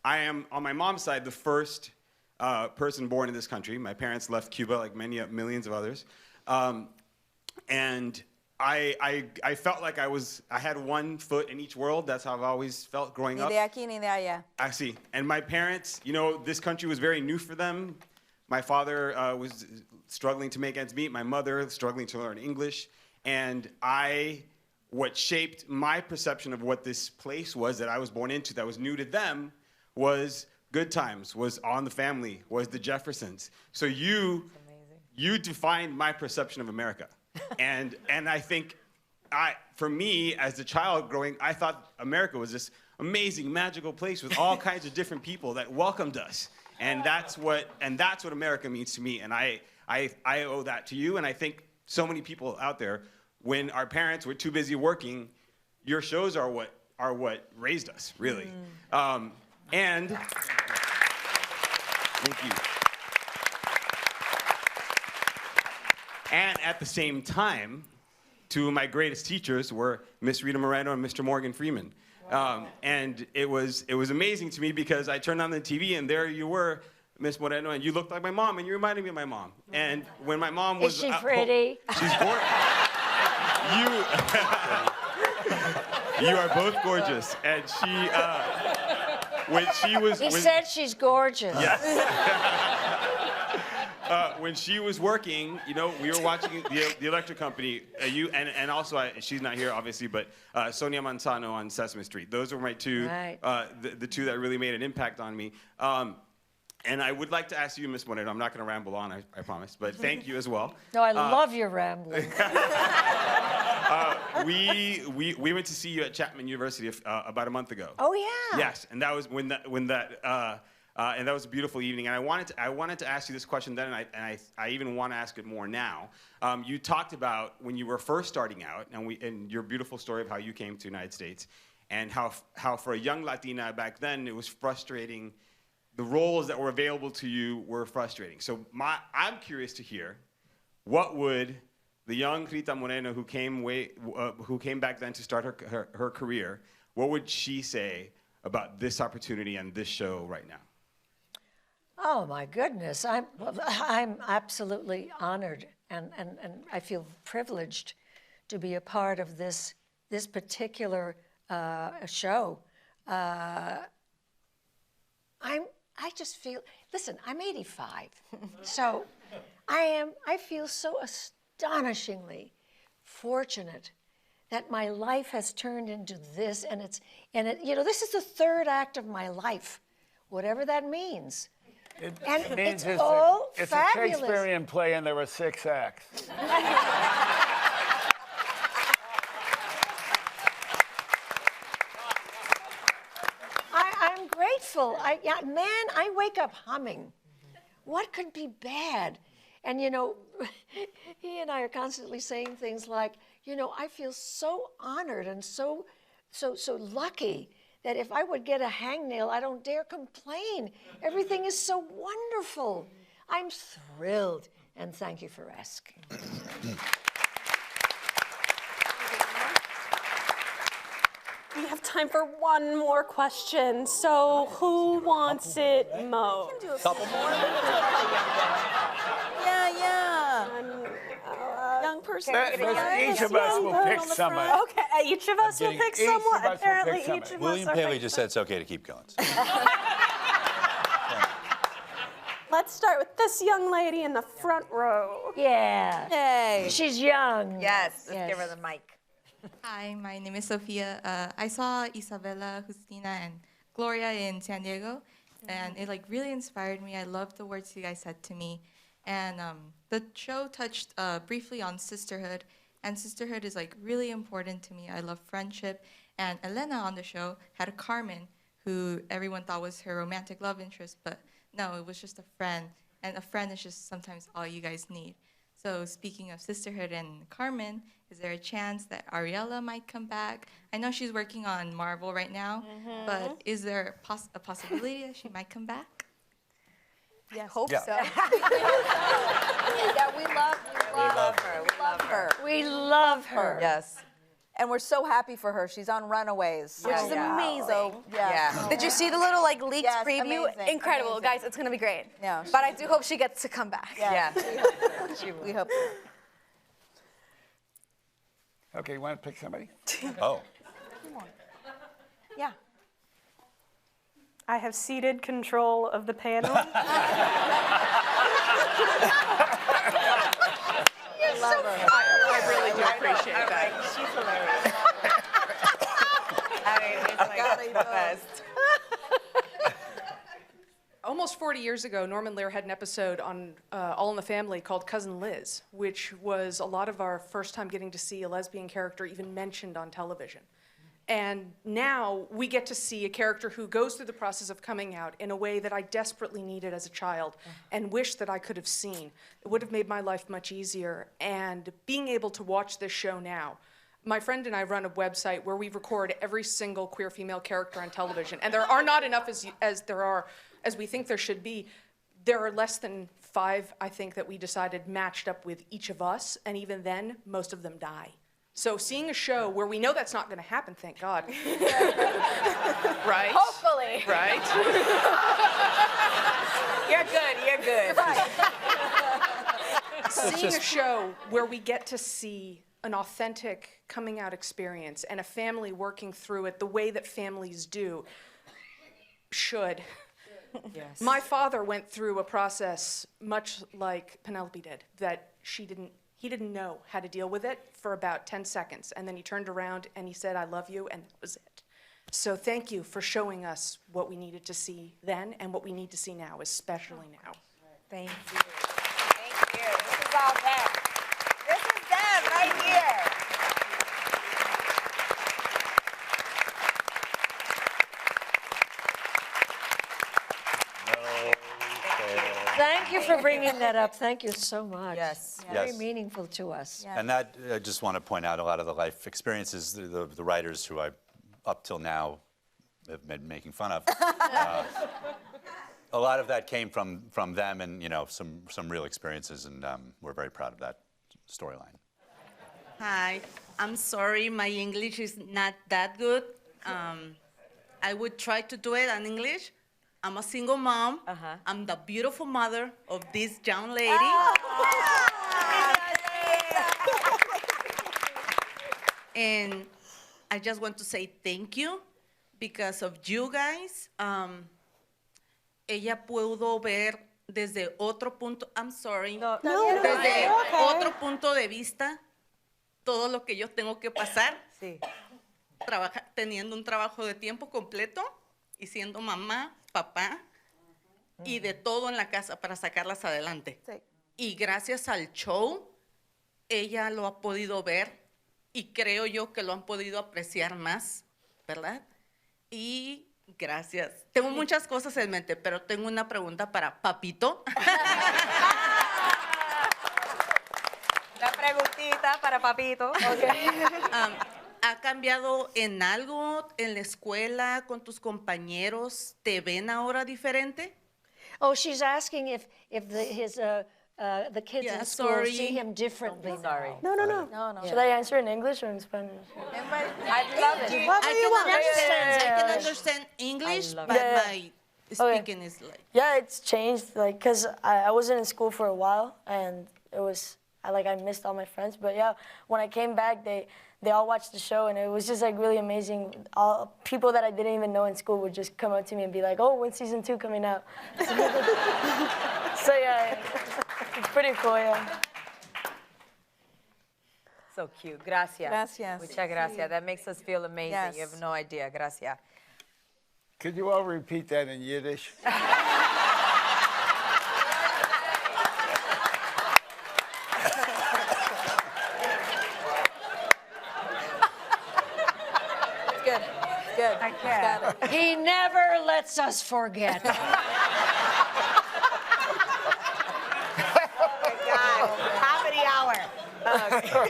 am, on my mom's side, the first person born in this country. My parents left Cuba like millions of others. And I felt like I had one foot in each world. That's how I've always felt growing up. Ni de aquí ni de allá. I see. And my parents, you know, this country was very new for them. My father was struggling to make ends meet. My mother struggling to learn English. And what shaped my perception of what this place was that I was born into that was new to them was Good Times, was On the Family, was the Jeffersons. So you defined my perception of America. and I think for me, as a child growing, I thought America was this amazing, magical place with all kinds of different people that welcomed us. And that's what America means to me. And I owe that to you. And I think so many people out there, when our parents were too busy working, your shows are what raised us, really. And thank you. And at the same time, two of my greatest teachers were Miss Rita Moreno and Mr. Morgan Freeman. Wow. And it was amazing to me because I turned on the TV and there you were, Miss Moreno, and you looked like my mom and you reminded me of my mom. And when my mom was— Is she pretty? She's gorgeous. You are both gorgeous. And when she was— He said she's gorgeous. Yes. When she was working, you know, we were watching the electric company. And also, she's not here, obviously, but Sonia Manzano on Sesame Street. Those were my two, right. the two that really made an impact on me. And I would like to ask you, Ms. Moreno, I'm not going to ramble on, I promise, but thank you as well. No, I love your rambling. We went to see you at Chapman University about a month ago. Oh yeah. Yes, and that was and that was a beautiful evening. And I wanted to ask you this question then, and I even want to ask it more now. You talked about when you were first starting out, and your beautiful story of how you came to the United States, and how for a young Latina back then it was frustrating. The roles that were available to you were frustrating. So I'm curious to hear, what would the young Rita Moreno who came back then to start her career, what would she say about this opportunity and this show right now? Oh my goodness, I'm absolutely honored and I feel privileged to be a part of this particular show. I just feel, listen, I'm 85, so I feel so astonishingly fortunate that my life has turned into this, and you know, this is the third act of my life, whatever that means. It means it's all a fabulous. Shakespearean play, and there were 6 acts. I'm grateful. I wake up humming. What could be bad? And you know, he and I are constantly saying things like, you know, I feel so honored and so lucky that if I would get a hangnail, I don't dare complain. Everything is so wonderful. I'm thrilled and thank you for asking. We have time for one more question. So who wants it most? Couple more. Yeah. Young person. Each of us will pick somebody. Okay, each of us will pick someone. Apparently, each of us William are Paley picking. just said it's okay to keep going. Let's start with this young lady in the front row. Yeah. Yay. She's young. Yes, let's give her the mic. Hi, my name is Sophia. I saw Isabella, Justina, and Gloria in San Diego, and it like really inspired me. I loved the words you guys said to me, and the show touched briefly on sisterhood, and sisterhood is like really important to me. I love friendship, and Elena on the show had a Carmen, who everyone thought was her romantic love interest, but no, it was just a friend, and a friend is just sometimes all you guys need. So speaking of sisterhood and Carmen, is there a chance that Ariella might come back? I know she's working on Marvel right now, but is there a possibility that she might come back? Yeah, hope Yeah. so. Yeah, we love her. We love her. We love her. Yes. And we're so happy for her. She's on Runaways. Which is amazing. So, yeah. Did you see the little like leaked Yes, preview? amazing, Incredible, amazing. guys. It's gonna be great. Yeah. But I do hope she gets to come back. Yeah. We hope. Okay, you want to pick somebody? Oh. Yeah. I have ceded control of the panel. I really do appreciate that. She's hilarious. I mean, it's like the best. Almost 40 years ago, Norman Lear had an episode on All in the Family called Cousin Liz, which was a lot of our first time getting to see a lesbian character even mentioned on television. And now we get to see a character who goes through the process of coming out in a way that I desperately needed as a child and wish that I could have seen. It would have made my life much easier. And being able to watch this show now, my friend and I run a website where we record every single queer female character on television. And there are not enough as we think there should be. There are less than 5, I think, that we decided matched up with each of us. And even then, most of them die. So seeing a show where we know that's not going to happen, thank God. Right? Hopefully. Right? You're good. Seeing a show where we get to see an authentic coming out experience and a family working through it the way that families do should. Yes. My father went through a process much like Penelope did, that he didn't know how to deal with it for about 10 seconds. And then he turned around and he said, I love you, and that was it. So thank you for showing us what we needed to see then and what we need to see now, especially now. Thank you. Thank you. This is all them. This is them right here. Thank you for bringing that up. Thank you so much. Yes. Very Yes. meaningful to us. And that, I just want to point out a lot of the life experiences, the writers who I, up till now, have been making fun of. A lot of that came from them and, you know, some real experiences, and we're very proud of that storyline. Hi, I'm sorry, my English is not that good. I would try to do it in English. I'm a single mom. I'm the beautiful mother of this young lady. And I just want to say thank you because of you guys. Ella pudo ver desde otro punto, I'm sorry, desde otro punto de vista todo lo que yo tengo que pasar. Teniendo un trabajo de tiempo completo y siendo mamá, papá y de todo en la casa para sacarlas adelante. Y gracias al show, ella lo ha podido ver y creo yo que lo han podido apreciar más, ¿verdad? Y gracias. Tengo muchas cosas en mente, pero tengo una pregunta para Papito. La preguntita para Papito. Okay. ¿Ha cambiado en algo en la escuela con tus compañeros? ¿Te ven ahora diferente? Oh, she's asking if his the kids Yeah, in school sorry. see him differently now. No, no, no. No, no. Should I answer in English or in Spanish? I love it. I can understand English, love but it. my speaking is like. Yeah, it's changed, like, cause I wasn't in school for a while, and it was, I missed all my friends. But yeah, when I came back, they all watched the show, and it was just like really amazing. All people that I didn't even know in school would just come up to me and be like, "Oh, when's season 2 coming out?" So yeah, it's pretty cool. Yeah. So cute. Gracias. Gracias. Muchas gracias. That makes us feel amazing. Yes. You have no idea. Gracias. Could you all repeat that in Yiddish? Good. Good. I can. He never lets us forget. Oh my God. Comedy hour. Okay.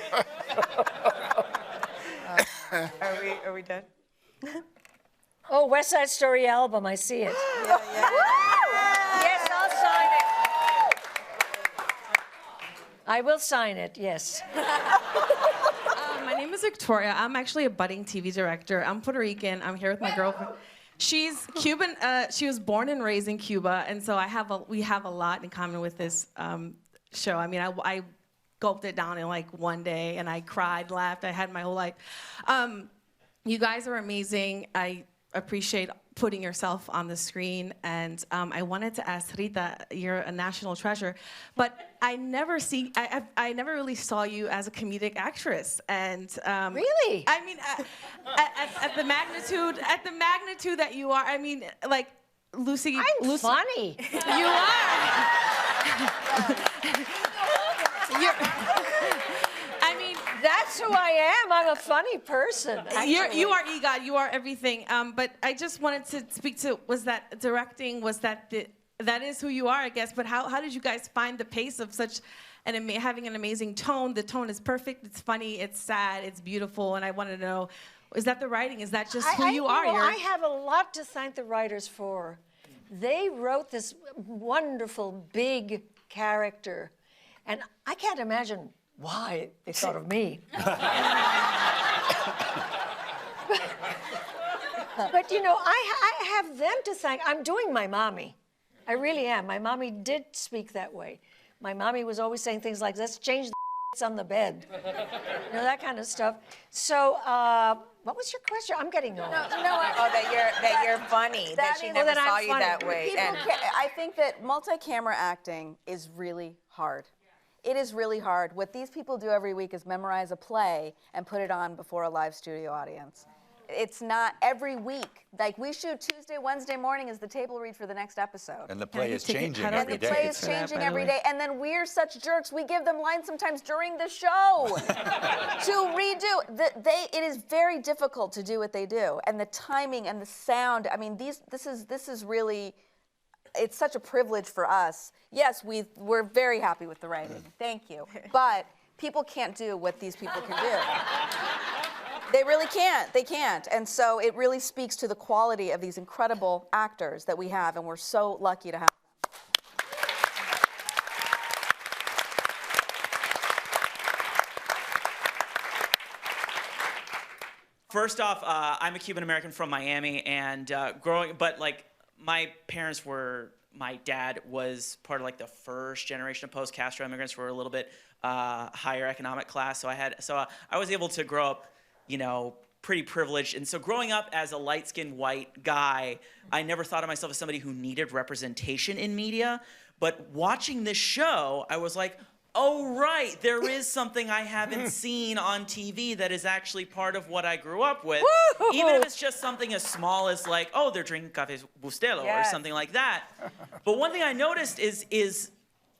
Are we done? Oh, West Side Story album, I see it. Yes, I'll sign it. I will sign it, yes. My name is Victoria. I'm actually a budding TV director. I'm Puerto Rican. I'm here with my girlfriend. She's Cuban. She was born and raised in Cuba, and so we have a lot in common with this show. I mean, I gulped it down in like one day, and I cried, laughed. I had my whole life. You guys are amazing. I appreciate putting yourself on the screen, and I wanted to ask Rita, you're a national treasure, but I never really saw you as a comedic actress, and really, I mean, at the magnitude that you are, I mean, like Lucy, I'm funny. You are. I mean, that's who I am. I'm a funny person. You are EGOT. You are everything. But I just wanted to speak to, was that directing? Was that that is who you are, I guess. But how did you guys find the pace of such having an amazing tone? The tone is perfect. It's funny. It's sad. It's beautiful. And I wanted to know, is that the writing? Is that just who you are? I have a lot to thank the writers for. They wrote this wonderful big character, and I can't imagine why they thought of me. But you know, I have them to thank. I'm doing my mommy. I really am. My mommy did speak that way. My mommy was always saying things like, let's change the on the bed. You know, that kind of stuff. So, what was your question? I'm getting old. No, you know what? Oh, that you're funny. That she never saw you that way. I think that multi-camera acting is really hard. It is really hard. What these people do every week is memorize a play and put it on before a live studio audience. It's not every week. Like, we shoot Tuesday, Wednesday morning is the table read for the next episode. And the play is changing every day. And the play is changing every day. And then we're such jerks. We give them lines sometimes during the show to redo. It is very difficult to do what they do. And the timing and the sound. I mean, this is really, it's such a privilege for us. Yes, we're very happy with the writing. Thank you. But people can't do what these people can do. They really can't. They can't. And so it really speaks to the quality of these incredible actors that we have, and we're so lucky to have them. First off, I'm a Cuban American from Miami, and my parents were. My dad was part of like the first generation of post-Castro immigrants. Were a little bit higher economic class, so I was able to grow up, you know, pretty privileged. And so growing up as a light-skinned white guy, I never thought of myself as somebody who needed representation in media. But watching this show, I was like, oh, right, there is something I haven't seen on TV that is actually part of what I grew up with. Woo! Even if it's just something as small as like, oh, they're drinking Café Bustelo or something like that. But one thing I noticed is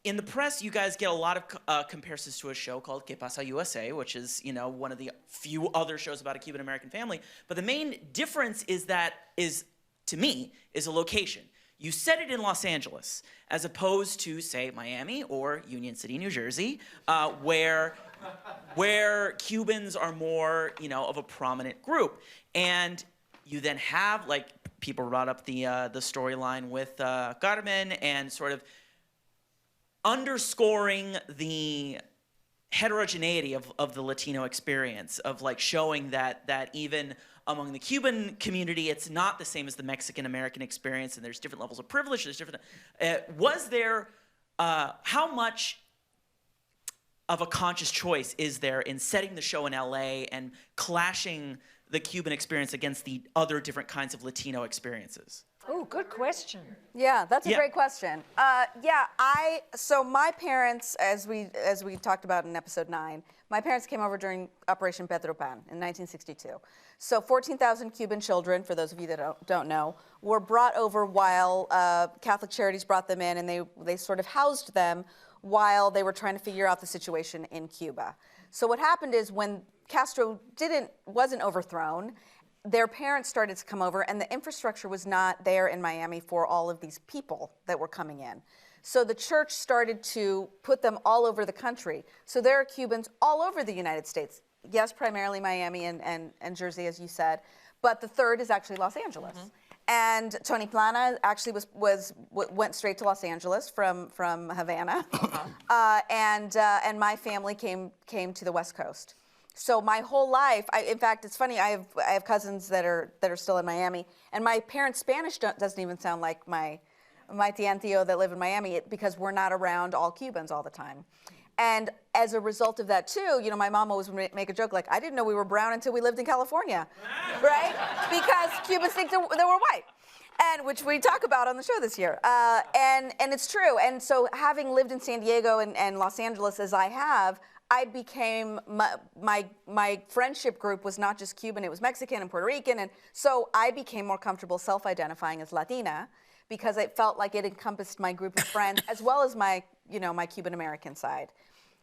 in the press, you guys get a lot of comparisons to a show called Que Pasa USA, which is, you know, one of the few other shows about a Cuban American family. But the main difference to me, is a location. You set it in Los Angeles, as opposed to, say, Miami or Union City, New Jersey, where Cubans are more, you know, of a prominent group. And you then have, like, people brought up the storyline with Carmen and sort of underscoring the heterogeneity of the Latino experience, of like showing that even among the Cuban community, it's not the same as the Mexican American experience, and there's different levels of privilege. There's different. Was there how much of a conscious choice is there in setting the show in LA and clashing the Cuban experience against the other different kinds of Latino experiences? Oh, good question. Yeah, that's a great question. So my parents, as we talked about in episode 9, my parents came over during Operation Pedro Pan in 1962. So 14,000 Cuban children, for those of you that don't know, were brought over while Catholic Charities brought them in, and they sort of housed them while they were trying to figure out the situation in Cuba. So what happened is when Castro wasn't overthrown, their parents started to come over, and the infrastructure was not there in Miami for all of these people that were coming in. So the church started to put them all over the country. So there are Cubans all over the United States. Yes, primarily Miami and Jersey, as you said, but the third is actually Los Angeles. And Tony Plana actually went straight to Los Angeles from Havana, and my family came to the West Coast. So my whole life, in fact, it's funny. I have cousins that are still in Miami, and my parents' Spanish doesn't even sound like my tía and tío that live in Miami, because we're not around all Cubans all the time. And as a result of that too, you know, my mom always would make a joke like, I didn't know we were brown until we lived in California, right? Because Cubans think they were white, and which we talk about on the show this year. And it's true. And so having lived in San Diego and Los Angeles as I have, I became, my friendship group was not just Cuban, it was Mexican and Puerto Rican. And so I became more comfortable self-identifying as Latina, because it felt like it encompassed my group of friends as well as my Cuban American side.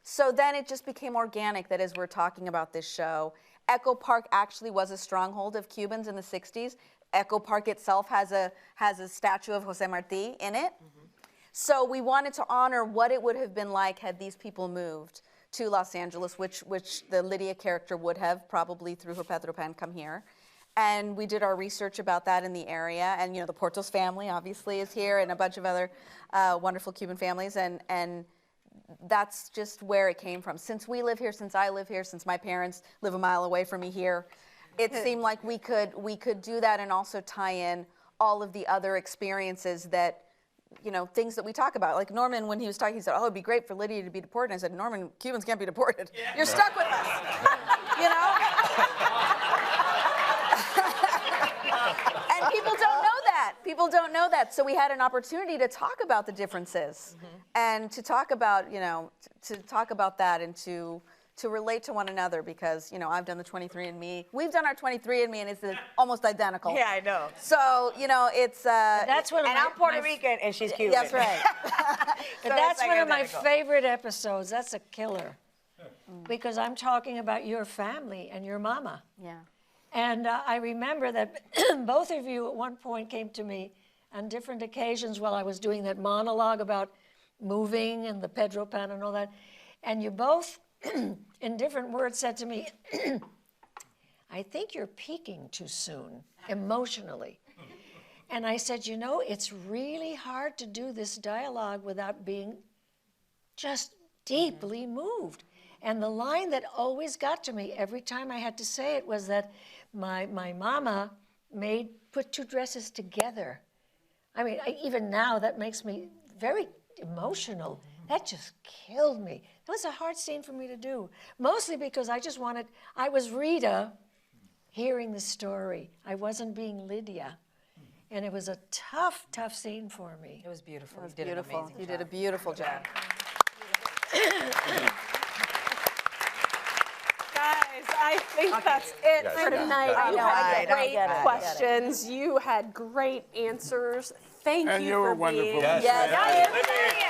So then it just became organic that as we're talking about this show, Echo Park actually was a stronghold of Cubans in the 60s. Echo Park itself has a statue of Jose Marti in it. So we wanted to honor what it would have been like had these people moved to Los Angeles, which the Lydia character would have probably through her Pedro Pan come here. And we did our research about that in the area. And, you know, the Portos family obviously is here, and a bunch of other wonderful Cuban families. And that's just where it came from. Since we live here, since I live here, since my parents live a mile away from me here, it seemed like we could do that and also tie in all of the other experiences that, you know, things that we talk about. Like Norman, when he was talking, he said, oh, it'd be great for Lydia to be deported. And I said, Norman, Cubans can't be deported. Yeah. You're stuck with us, you know? And people don't know that. People don't know that. So we had an opportunity to talk about the differences and to talk about, you know, to talk about that and to relate to one another, because, you know, I've done the 23andMe. We've done our 23andMe, and it's almost identical. Yeah, I know. So, you know, it's... that's one of I'm Puerto Rican, and she's Cuban. That's right. But that's one of my favorite episodes. That's a killer. Because I'm talking about your family and your mama. Yeah. And I remember that both of you at one point came to me on different occasions while I was doing that monologue about moving and the Pedro Pan and all that. And you both, in different words, said to me, I think you're peaking too soon, emotionally. And I said, you know, it's really hard to do this dialogue without being just deeply moved. And the line that always got to me every time I had to say it was that my mama put two dresses together. I mean, even now, that makes me very emotional. That just killed me. That was a hard scene for me to do, mostly because I was Rita hearing the story. I wasn't being Lydia. And it was a tough, tough scene for me. It was beautiful. It was beautiful. You did a beautiful job. Guys, I think that's it for tonight. You had great questions. You had great answers. Thank And you you for were being wonderful. here. Yes, Yes.